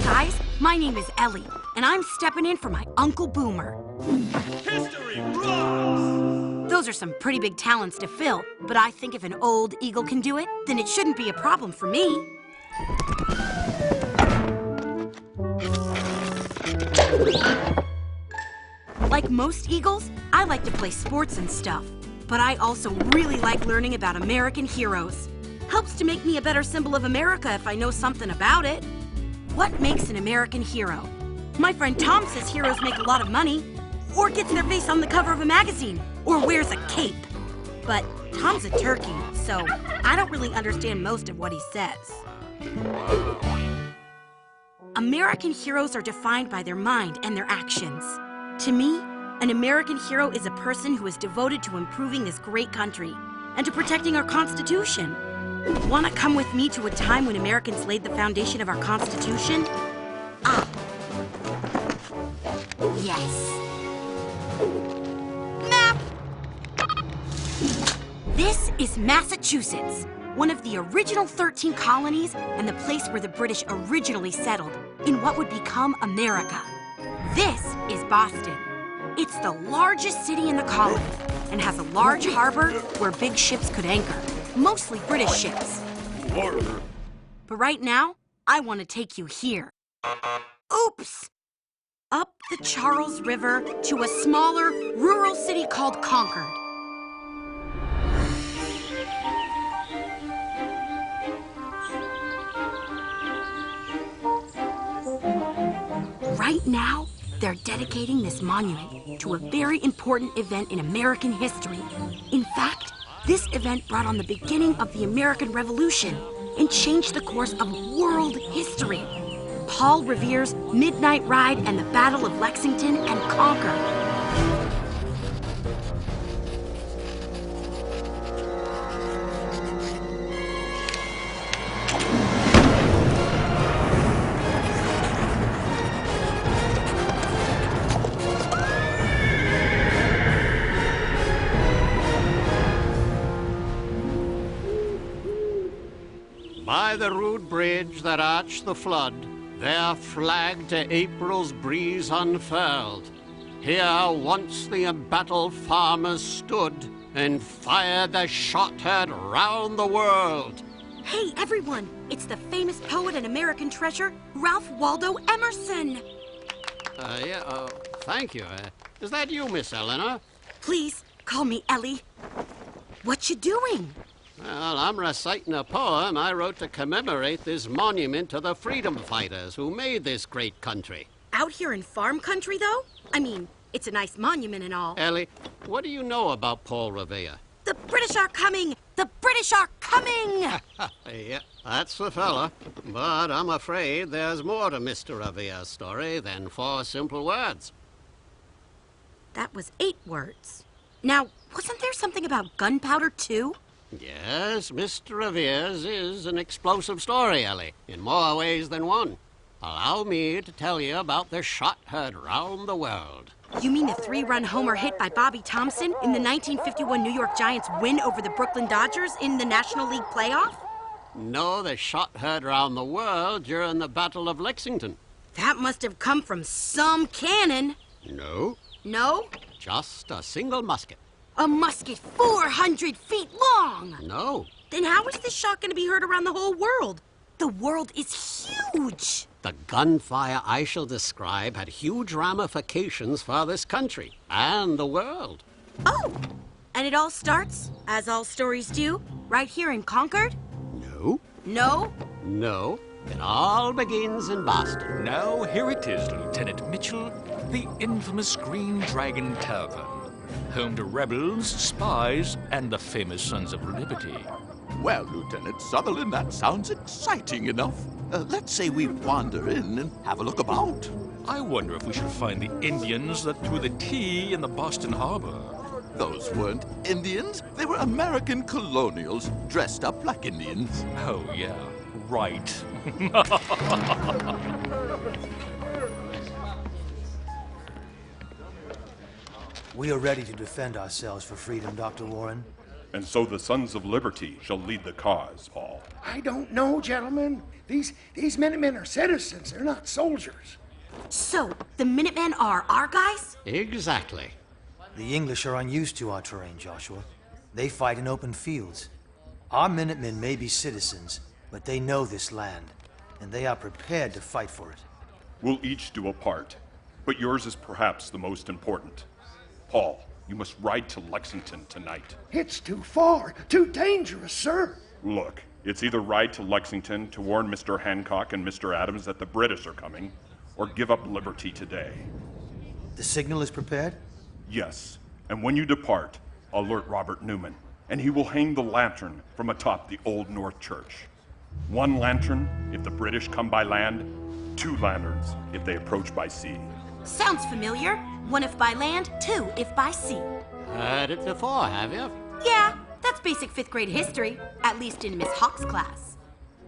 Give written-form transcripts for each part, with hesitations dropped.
guys. My name is Ellie, and I'm stepping in for my Uncle Boomer. History rocks! Those are some pretty big talents to fill, but I think if an old eagle can do it, then it shouldn't be a problem for me. Like most eagles, I like to play sports and stuff, but I also really like learning about American heroes. Helps to make me a better symbol of America if I know something about it. What makes an American hero? My friend Tom says heroes make a lot of money, or gets their face on the cover of a magazine, or wears a cape. But Tom's a turkey, so I don't really understand most of what he says. American heroes are defined by their mind and their actions. To me, an American hero is a person who is devoted to improving this great country and to protecting our Constitution. Want to come with me to a time when Americans laid the foundation of our Constitution? Ah. Yes. Map! This is Massachusetts, one of the original 13 colonies and the place where the British originally settled in what would become America. This is Boston. It's the largest city in the colony and has a large harbor where big ships could anchor, mostly British ships. Water. But right now, I want to take you here. Oops! Up the Charles River to a smaller, rural city called Concord. Right now, they're dedicating this monument to a very important event in American history. In fact, this event brought on the beginning of the American Revolution and changed the course of world history. Paul Revere's Midnight Ride and the Battle of Lexington and Concord. By the rude bridge that arched the flood, their flag to April's breeze unfurled. Here once the embattled farmers stood and fired their shot heard round the world. Hey, everyone! It's the famous poet and American treasure, Ralph Waldo Emerson! Thank you. Is that you, Miss Eleanor? Please, call me Ellie. What you doing? Well, I'm reciting a poem I wrote to commemorate this monument to the freedom fighters who made this great country. Out here in farm country, though? I mean, it's a nice monument and all. Ellie, what do you know about Paul Revere? The British are coming! The British are coming! Yeah, that's the fella. But I'm afraid there's more to Mr. Revere's story than 4 simple words. That was 8 words. Now, wasn't there something about gunpowder, too? Yes, Mr. Revere's is an explosive story, Ellie, in more ways than one. Allow me to tell you about the shot heard round the world. You mean the 3-run homer hit by Bobby Thompson in the 1951 New York Giants win over the Brooklyn Dodgers in the National League playoff? No, the shot heard round the world during the Battle of Lexington. That must have come from some cannon. No. No? Just a single musket. A musket 400 feet long! No. Then how is this shot going to be heard around the whole world? The world is huge! The gunfire I shall describe had huge ramifications for this country and the world. Oh! And it all starts, as all stories do, right here in Concord? No. No? No. It all begins in Boston. Now here it is, Lieutenant Mitchell, the infamous Green Dragon Tavern. Home to rebels, spies, and the famous Sons of Liberty. Well, Lieutenant Sutherland, that sounds exciting enough. Let's say we wander in and have a look about. I wonder if we shall find the Indians that threw the tea in the Boston Harbor. Those weren't Indians. They were American colonials dressed up like Indians. Oh, yeah, right. We are ready to defend ourselves for freedom, Dr. Warren. And so the Sons of Liberty shall lead the cause, Paul. I don't know, gentlemen. These Minutemen are citizens. They're not soldiers. So, the Minutemen are our guys? Exactly. The English are unused to our terrain, Joshua. They fight in open fields. Our Minutemen may be citizens, but they know this land, and they are prepared to fight for it. We'll each do a part, but yours is perhaps the most important. Paul, you must ride to Lexington tonight. It's too far, too dangerous, sir. Look, it's either ride to Lexington to warn Mr. Hancock and Mr. Adams that the British are coming, or give up liberty today. The signal is prepared? Yes, and when you depart, alert Robert Newman, and he will hang the lantern from atop the Old North Church. 1 lantern if the British come by land, 2 lanterns if they approach by sea. Sounds familiar. 1 if by land, 2 if by sea. Heard it before, have you? Yeah, that's basic 5th grade history, at least in Miss Hawk's class.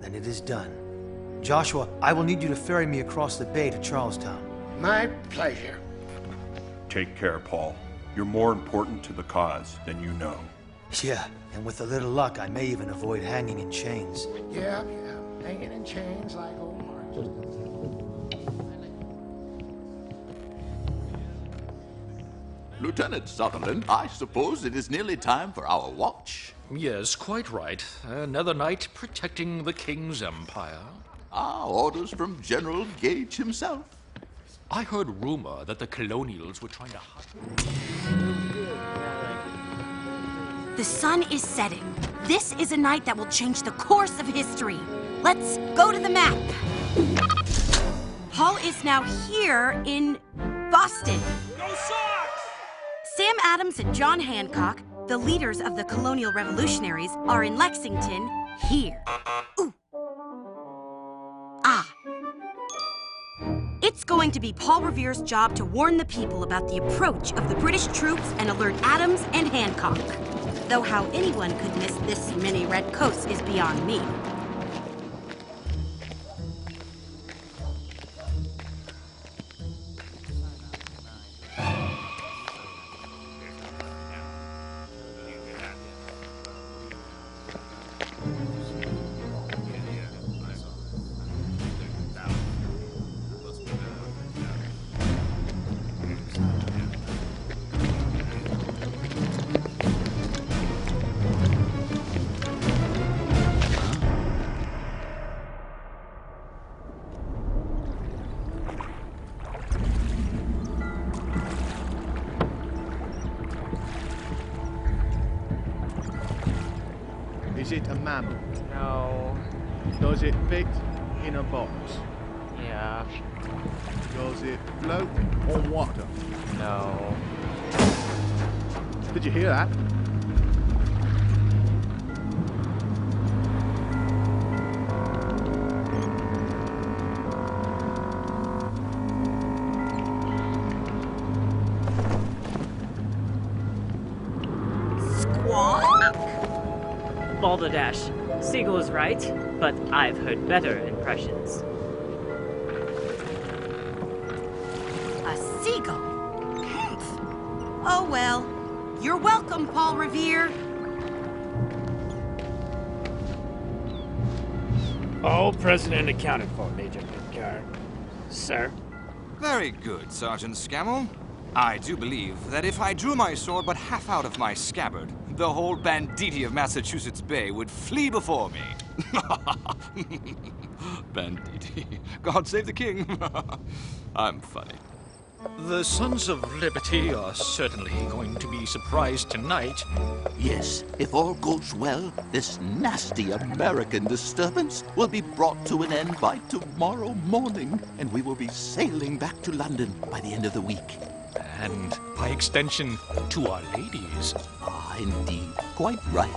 Then it is done. Joshua, I will need you to ferry me across the bay to Charlestown. My pleasure. Take care, Paul. You're more important to the cause than you know. Yeah, and with a little luck, I may even avoid hanging in chains. Yeah, hanging in chains like old March. Lieutenant Sutherland, I suppose it is nearly time for our watch. Yes, quite right. Another night protecting the King's empire. Orders from General Gage himself. I heard rumor that the colonials were trying to... The sun is setting. This is a night that will change the course of history. Let's go to the map. Paul is now here in Boston. Go Sox! Sam Adams and John Hancock, the leaders of the colonial revolutionaries, are in Lexington here. Ooh. Ah. It's going to be Paul Revere's job to warn the people about the approach of the British troops and alert Adams and Hancock. Though how anyone could miss this many red coats is beyond me. Is it a mammal? No. Does it fit in a box? Yeah. Does it float on water? No. Did you hear that? Balderdash. Siegel is right, but I've heard better impressions. A seagull? Oh well. You're welcome, Paul Revere. All present and accounted for, Major Pitcairn. Sir? Very good, Sergeant Scammell. I do believe that if I drew my sword but half out of my scabbard, the whole banditti of Massachusetts Bay would flee before me. Banditti. God save the king. I'm funny. The Sons of Liberty are certainly going to be surprised tonight. Yes, if all goes well, this nasty American disturbance will be brought to an end by tomorrow morning, and we will be sailing back to London by the end of the week. And by extension, to our ladies. Ah, indeed. Quite right.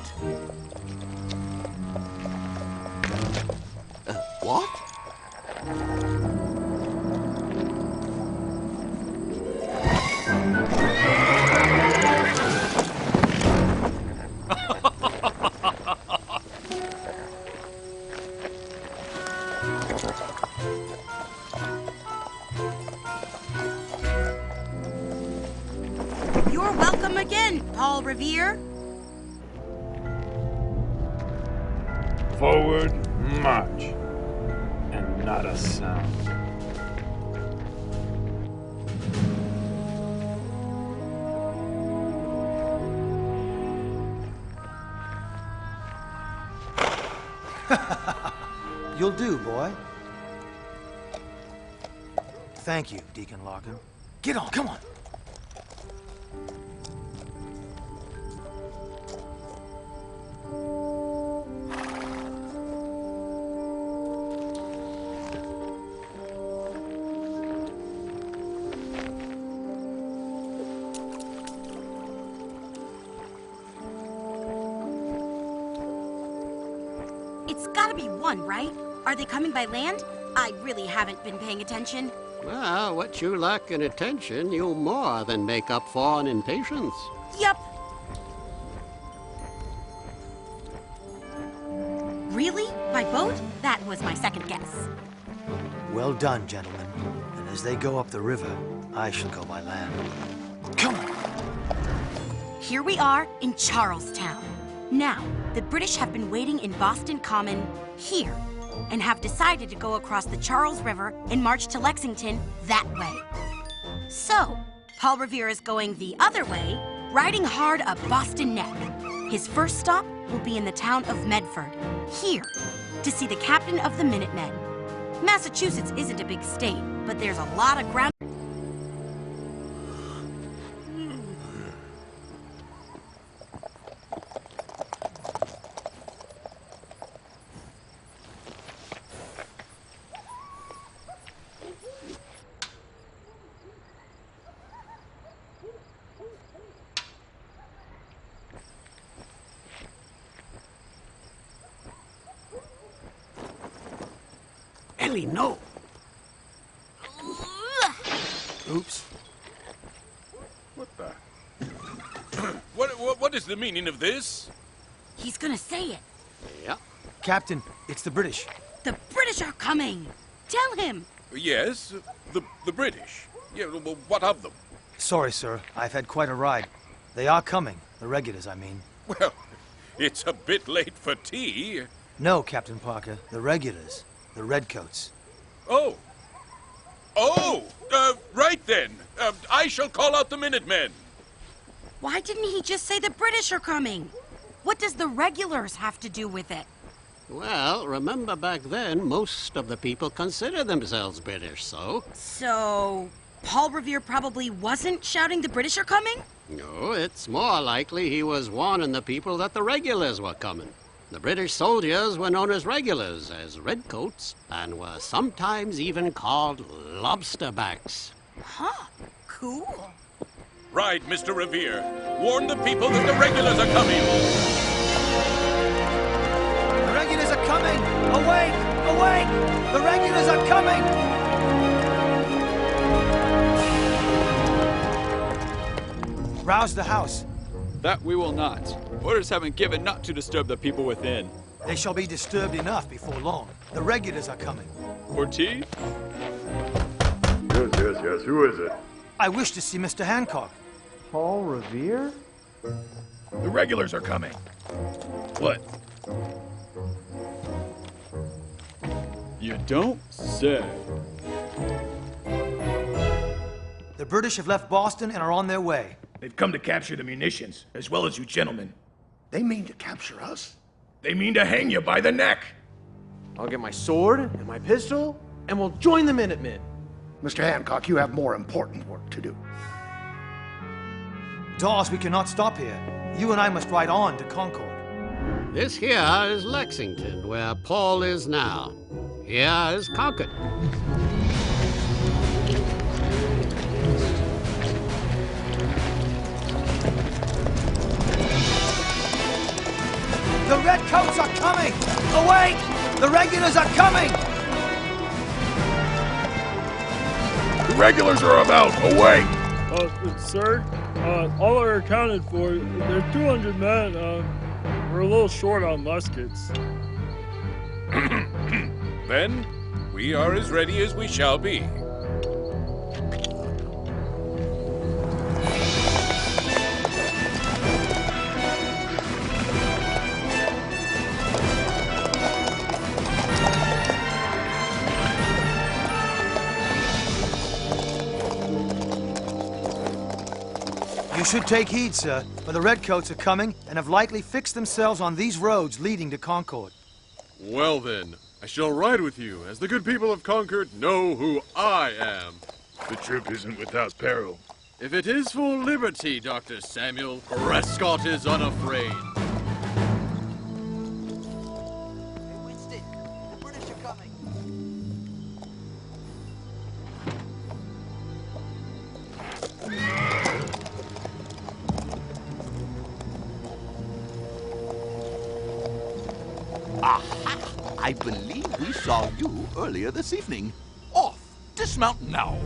What? You're welcome again, Paul Revere. Forward march. And not a sound. You'll do, boy. Thank you, Deacon Larkin. Get on, come on. It's gotta be one, right? Are they coming by land? I really haven't been paying attention. Well, what you lack in attention, you more than make up for in impatience. Yep. Really? By boat? That was my second guess. Well done, gentlemen. And as they go up the river, I shall go by land. Come on! Here we are in Charlestown. Now, the British have been waiting in Boston Common here, and have decided to go across the Charles River and march to Lexington that way. So, Paul Revere is going the other way, riding hard up Boston Neck. His first stop will be in the town of Medford, here, to see the captain of the Minutemen. Massachusetts isn't a big state, but there's a lot of ground. Ellie, no. Oops. What the? What is the meaning of this? He's gonna say it. Yeah. Captain, it's the British. The British are coming! Tell him! Yes, the British. Yeah, well, what of them? Sorry, sir. I've had quite a ride. They are coming. The regulars, I mean. Well, it's a bit late for tea. No, Captain Parker. The regulars. The redcoats. Oh. Right then. I shall call out the Minutemen. Why didn't he just say the British are coming? What does the regulars have to do with it? Well, remember back then, most of the people consider themselves British, so... So, Paul Revere probably wasn't shouting the British are coming? No, it's more likely he was warning the people that the regulars were coming. The British soldiers were known as regulars, as redcoats, and were sometimes even called lobsterbacks. Huh, cool. Ride, Mr. Revere. Warn the people that the regulars are coming. The regulars are coming! Awake! Awake! The regulars are coming! Rouse the house. That we will not. Orders have been given not to disturb the people within. They shall be disturbed enough before long. The regulars are coming. For tea? Yes. Who is it? I wish to see Mr. Hancock. Paul Revere? The regulars are coming. What? You don't say. The British have left Boston and are on their way. They've come to capture the munitions, as well as you gentlemen. They mean to capture us? They mean to hang you by the neck. I'll get my sword and my pistol, and we'll join the Minutemen. Mr. Hancock, you have more important work to do. Dawes, we cannot stop here. You and I must ride on to Concord. This here is Lexington, where Paul is now. Here is Concord. The redcoats are coming! Awake! The regulars are coming! The regulars are about. Awake! Sir, all are accounted for. There's 200 men. We're a little short on muskets. Then, we are as ready as we shall be. You should take heed, sir, for the Redcoats are coming and have likely fixed themselves on these roads leading to Concord. Well then, I shall ride with you, as the good people of Concord know who I am. The trip isn't without peril. If it is for liberty, Dr. Samuel, Prescott is unafraid. Aha! I believe we saw you earlier this evening. Off! Dismount now!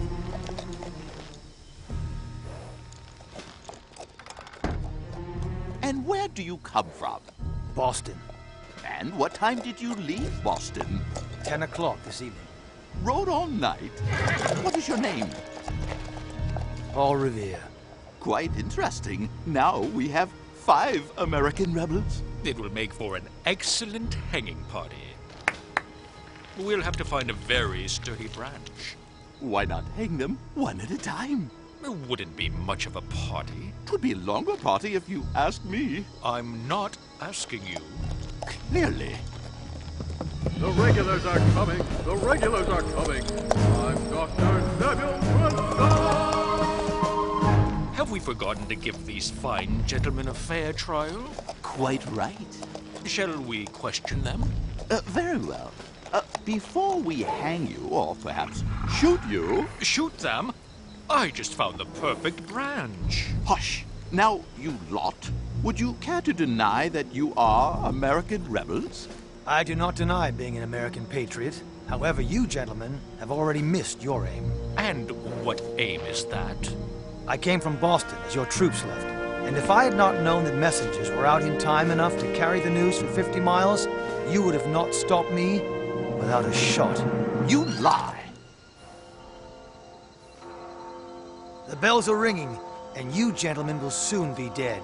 And where do you come from? Boston. And what time did you leave Boston? 10 o'clock this evening. Rode all night? What is your name? Paul Revere. Quite interesting. Now we have 5 American rebels. It will make for an excellent hanging party. We'll have to find a very sturdy branch. Why not hang them one at a time? It wouldn't be much of a party. Twould be a longer party if you ask me. I'm not asking you. Clearly. The regulars are coming! The regulars are coming! I'm Dr. Samuel Prescott! Have we forgotten to give these fine gentlemen a fair trial? Quite right. Shall we question them? Very well. Before we hang you, or perhaps shoot you... Shoot them? I just found the perfect branch. Hush! Now, you lot, would you care to deny that you are American rebels? I do not deny being an American patriot. However, you gentlemen have already missed your aim. And what aim is that? I came from Boston as your troops left. And if I had not known that messengers were out in time enough to carry the news for 50 miles, you would have not stopped me without a shot. You lie! The bells are ringing, and you gentlemen will soon be dead.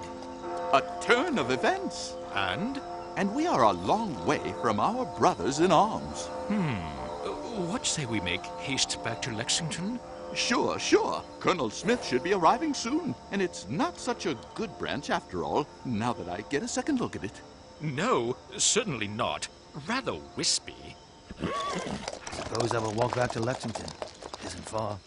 A turn of events. And? And we are a long way from our brothers in arms. What say we make haste back to Lexington? Sure, sure. Colonel Smith should be arriving soon. And it's not such a good branch after all, now that I get a second look at it. No, certainly not. Rather wispy. Suppose I will walk back to Lexington. Isn't far.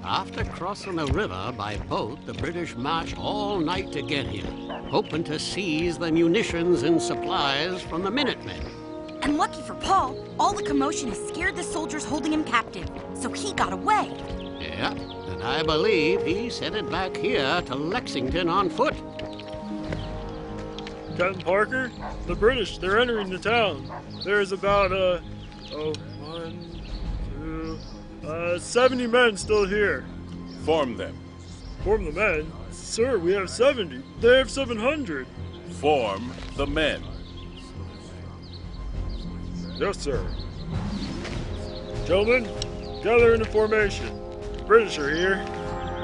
After crossing the river by boat, the British march all night to get here, hoping to seize the munitions and supplies from the Minutemen. And lucky for Paul, all the commotion has scared the soldiers holding him captive, so he got away. Yeah, and I believe he's headed back here to Lexington on foot. Captain Parker, the British, they're entering the town. There's about, 70 men still here. Form them. Form the men? Sir, we have 70. They have 700. Form the men. Yes, sir. Gentlemen, gather into formation. The British are here.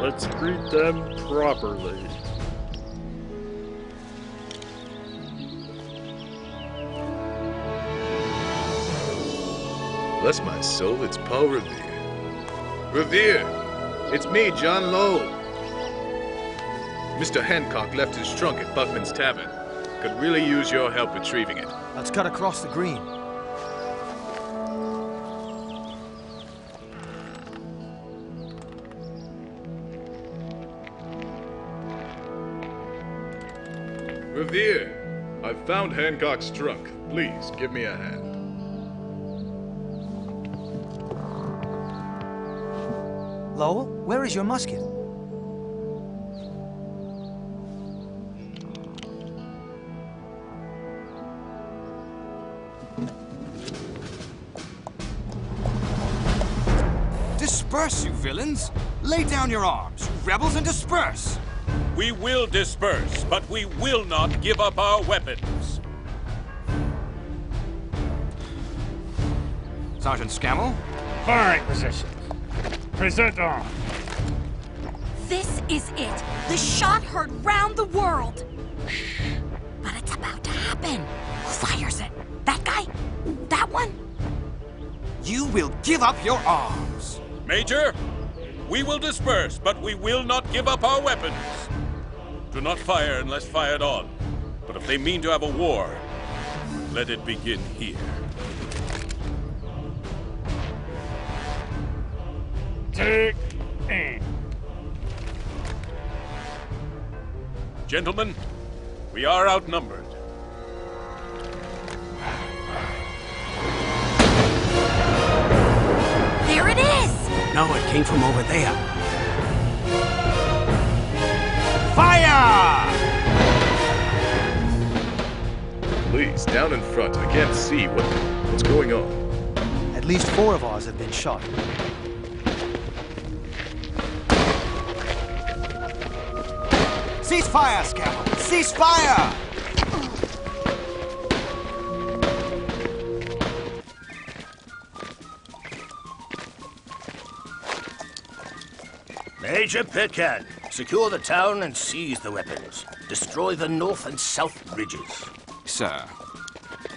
Let's greet them properly. Bless my soul, it's Paul Revere. Revere! It's me, John Lowell. Mr. Hancock left his trunk at Buckman's Tavern. Could really use your help retrieving it. Let's cut across the green. Revere, I've found Hancock's trunk. Please, give me a hand. Lowell, where is your musket? Disperse, you villains! Lay down your arms, you rebels, and disperse! We will disperse, but we will not give up our weapons. Sergeant Scammell? Firing position. Present arms. This is it. The shot heard round the world. But it's about to happen. Who fires it? That guy? That one? You will give up your arms. Major, we will disperse, but we will not give up our weapons. Do not fire unless fired on. But if they mean to have a war, let it begin here. Take aim. Gentlemen, we are outnumbered. There it is! No, it came from over there. Fire! Please, down in front. I can't see what's going on. At least 4 of ours have been shot. Cease fire, Scammell! Cease fire! Major Pitcairn, secure the town and seize the weapons. Destroy the north and south bridges. Sir.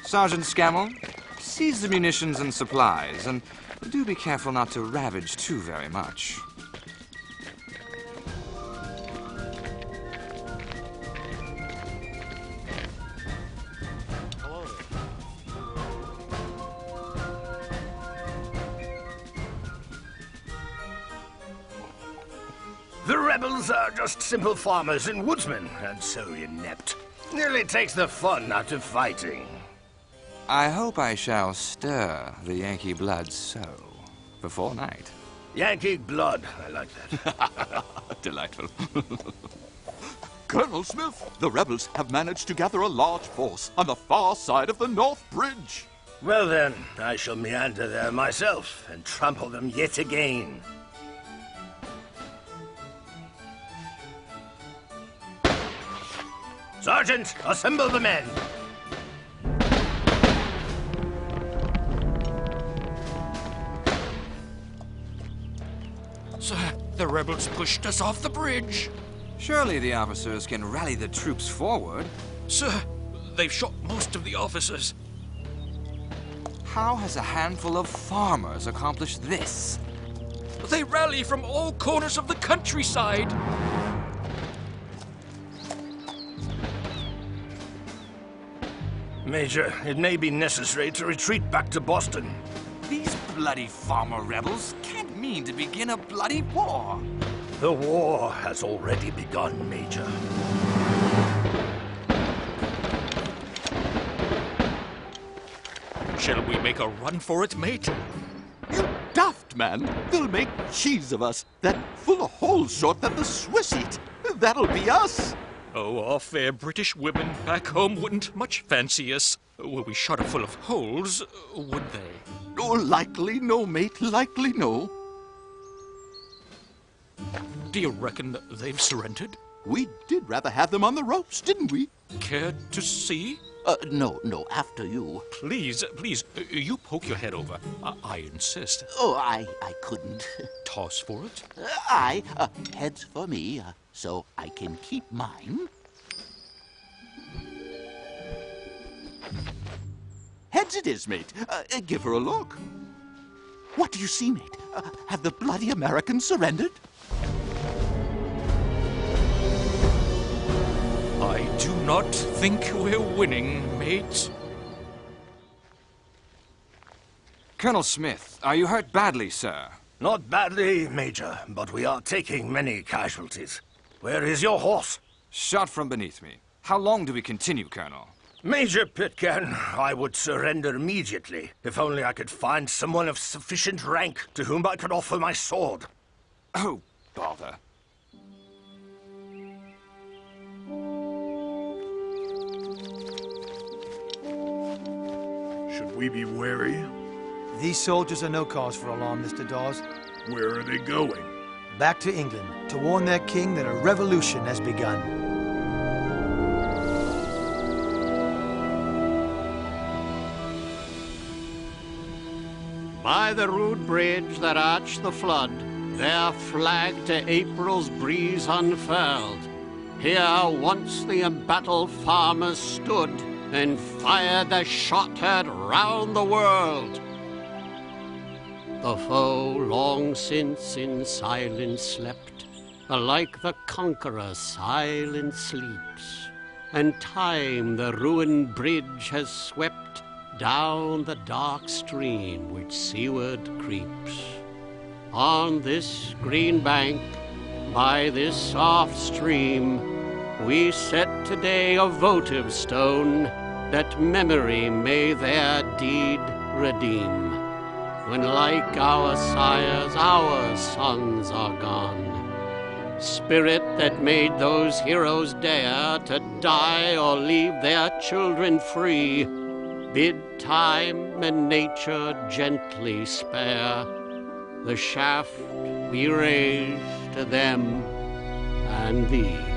Sergeant Scammell, seize the munitions and supplies, and do be careful not to ravage too very much. The rebels are just simple farmers and woodsmen, and so inept. Nearly takes the fun out of fighting. I hope I shall stir the Yankee blood so before night. Yankee blood, I like that. Delightful. Colonel Smith, the rebels have managed to gather a large force on the far side of the North Bridge. Well then, I shall meander there myself and trample them yet again. Sergeant, assemble the men! Sir, the rebels pushed us off the bridge. Surely the officers can rally the troops forward. Sir, they've shot most of the officers. How has a handful of farmers accomplished this? They rally from all corners of the countryside. Major, it may be necessary to retreat back to Boston. These bloody farmer rebels can't mean to begin a bloody war. The war has already begun, Major. Shall we make a run for it, mate? You daft man! They'll make cheese of us, that full of holes short that the Swiss eat. That'll be us! Oh, our fair British women back home wouldn't much fancy us. Were we shot full of holes, would they? Oh, likely no, mate, likely no. Do you reckon they've surrendered? We did rather have them on the ropes, didn't we? Care to see? No, after you. Please, you poke your head over. I insist. Oh, I couldn't. Toss for it? Heads for me, so I can keep mine. Heads it is, mate. Give her a look. What do you see, mate? Have the bloody Americans surrendered? I do not think we're winning, mate. Colonel Smith, are you hurt badly, sir? Not badly, Major, but we are taking many casualties. Where is your horse? Shot from beneath me. How long do we continue, Colonel? Major Pitcairn, I would surrender immediately, if only I could find someone of sufficient rank to whom I could offer my sword. Oh, bother. Should we be wary? These soldiers are no cause for alarm, Mr. Dawes. Where are they going? Back to England, to warn their king that a revolution has begun. By the rude bridge that arched the flood, their flag to April's breeze unfurled. Here once the embattled farmers stood and fired their shot heard round the world. The foe long since in silence slept, like the conqueror silent sleeps, and time the ruined bridge has swept down the dark stream which seaward creeps. On this green bank, by this soft stream, we set today a votive stone, that memory may their deed redeem. When like our sires, our sons are gone. Spirit that made those heroes dare to die or leave their children free, bid time and nature gently spare the shaft we raise to them and thee.